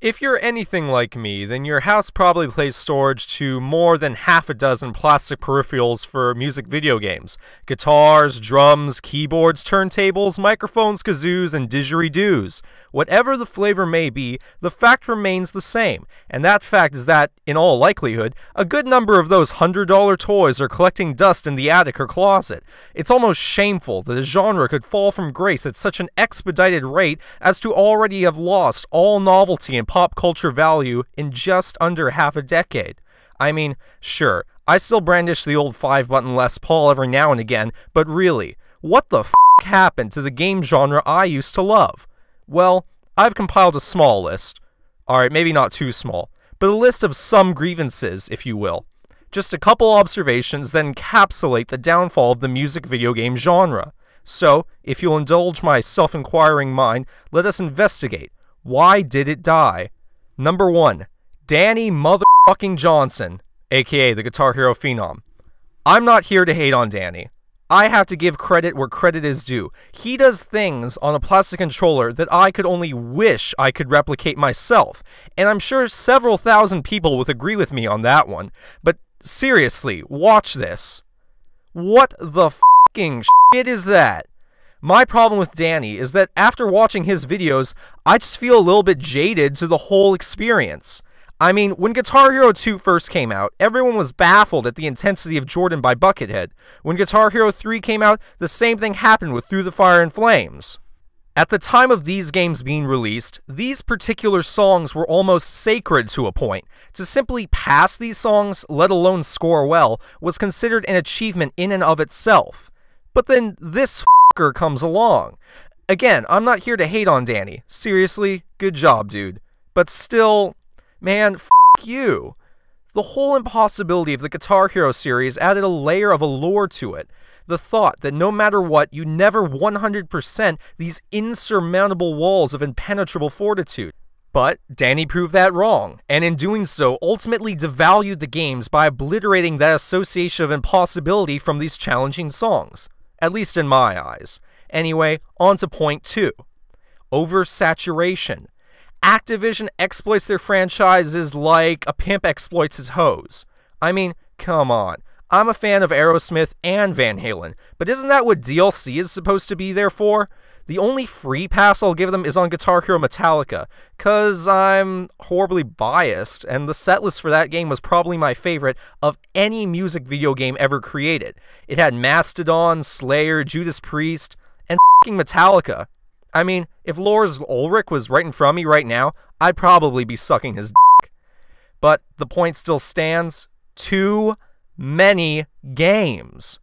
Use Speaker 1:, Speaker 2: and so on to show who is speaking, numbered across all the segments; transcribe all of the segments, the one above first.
Speaker 1: If you're anything like me, then your house probably plays storage to more than half a dozen plastic peripherals for music video games. Guitars, drums, keyboards, turntables, microphones, kazoos, and didgeridoos. Whatever the flavor may be, the fact remains the same, and that fact is that, in all likelihood, a good number of those $100 toys are collecting dust in the attic or closet. It's almost shameful that a genre could fall from grace at such an expedited rate as to already have lost all novelty and pop culture value in just under half a decade. I mean, sure, I still brandish the old 5-button Les Paul every now and again, but really, what the f*** happened to the game genre I used to love? Well, I've compiled a small list. Alright, maybe not too small, but a list of some grievances, if you will. Just a couple observations that encapsulate the downfall of the music video game genre. So, if you'll indulge my self-inquiring mind, let us investigate. Why did it die? Number 1. Danny motherfucking Johnson, aka the Guitar Hero Phenom. I'm not here to hate on Danny. I have to give credit where credit is due. He does things on a plastic controller that I could only wish I could replicate myself, and I'm sure several thousand people would agree with me on that one. But seriously, watch this. What the fucking shit is that? My problem with Danny is that after watching his videos, I just feel a little bit jaded to the whole experience. I mean, when Guitar Hero 2 first came out, everyone was baffled at the intensity of Jordan by Buckethead. When Guitar Hero 3 came out, the same thing happened with Through the Fire and Flames. At the time of these games being released, these particular songs were almost sacred to a point. To simply pass these songs, let alone score well, was considered an achievement in and of itself. But then this fucker comes along. Again, I'm not here to hate on Danny. Seriously, good job, dude. But still, man, f*** you. The whole impossibility of the Guitar Hero series added a layer of allure to it. The thought that no matter what, you never 100% these insurmountable walls of impenetrable fortitude. But Danny proved that wrong, and in doing so, ultimately devalued the games by obliterating that association of impossibility from these challenging songs. At least in my eyes. Anyway, on to point 2. Oversaturation. Activision exploits their franchises like a pimp exploits his hose. I mean, come on. I'm a fan of Aerosmith and Van Halen, but isn't that what DLC is supposed to be there for? The only free pass I'll give them is on Guitar Hero Metallica, cause I'm horribly biased, and the setlist for that game was probably my favorite of any music video game ever created. It had Mastodon, Slayer, Judas Priest, and f***ing Metallica. I mean, if Lars Ulrich was right in front of me right now, I'd probably be sucking his dick. But the point still stands. Too many games.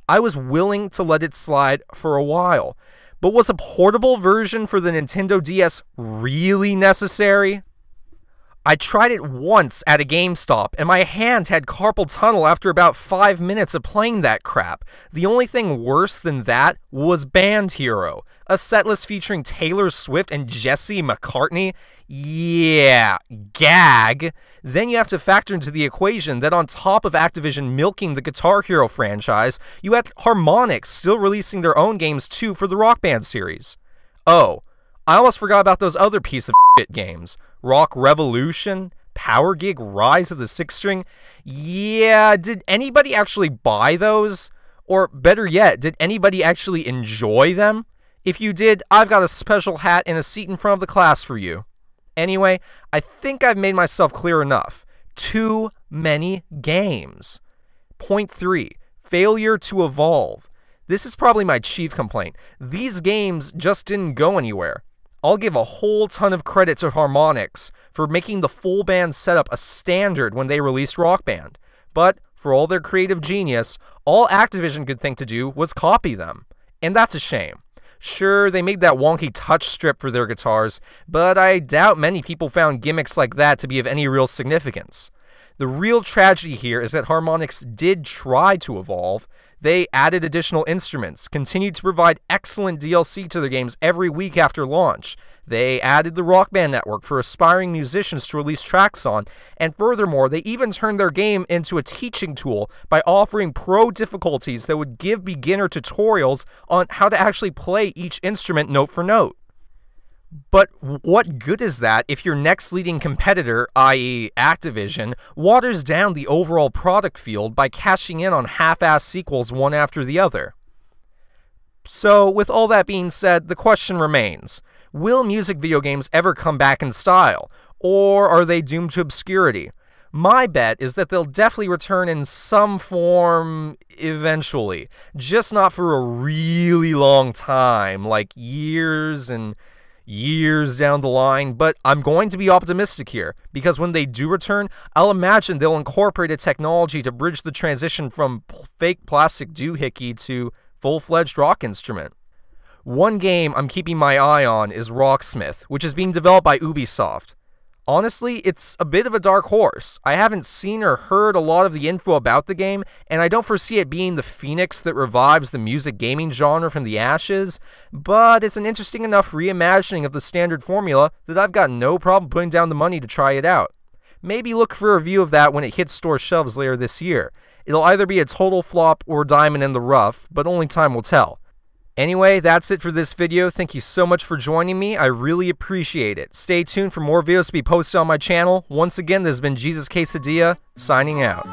Speaker 1: I was willing to let it slide for a while. But was a portable version for the Nintendo DS really necessary? I tried it once at a GameStop, and my hand had carpal tunnel after about 5 minutes of playing that crap. The only thing worse than that was Band Hero, a setlist featuring Taylor Swift and Jesse McCartney. Yeah, gag. Then you have to factor into the equation that on top of Activision milking the Guitar Hero franchise, you had Harmonix still releasing their own games too for the Rock Band series. Oh, I almost forgot about those other piece of shit games. Rock Revolution, Power Gig, Rise of the Six String. Yeah, did anybody actually buy those? Or better yet, did anybody actually enjoy them? If you did, I've got a special hat and a seat in front of the class for you. Anyway, I think I've made myself clear enough. Too many games. Point 3. Failure to evolve. This is probably my chief complaint. These games just didn't go anywhere. I'll give a whole ton of credit to Harmonix for making the full band setup a standard when they released Rock Band. But, for all their creative genius, all Activision could think to do was copy them. And that's a shame. Sure, they made that wonky touch strip for their guitars, but I doubt many people found gimmicks like that to be of any real significance. The real tragedy here is that Harmonix did try to evolve. They added additional instruments, continued to provide excellent DLC to their games every week after launch. They added the Rock Band network for aspiring musicians to release tracks on, and furthermore, they even turned their game into a teaching tool by offering pro difficulties that would give beginner tutorials on how to actually play each instrument note for note. But what good is that if your next leading competitor, i.e. Activision, waters down the overall product field by cashing in on half-assed sequels one after the other? So, with all that being said, the question remains, will music video games ever come back in style, or are they doomed to obscurity? My bet is that they'll definitely return in some form eventually, just not for a really long time, like years and years down the line, but I'm going to be optimistic here, because when they do return, I'll imagine they'll incorporate a technology to bridge the transition from fake plastic doohickey to full-fledged rock instrument. One game I'm keeping my eye on is Rocksmith, which is being developed by Ubisoft. Honestly, it's a bit of a dark horse. I haven't seen or heard a lot of the info about the game, and I don't foresee it being the phoenix that revives the music gaming genre from the ashes, but it's an interesting enough reimagining of the standard formula that I've got no problem putting down the money to try it out. Maybe look for a review of that when it hits store shelves later this year. It'll either be a total flop or diamond in the rough, but only time will tell. Anyway, that's it for this video. Thank you so much for joining me. I really appreciate it. Stay tuned for more videos to be posted on my channel. Once again, this has been Jesus Quesadilla, signing out.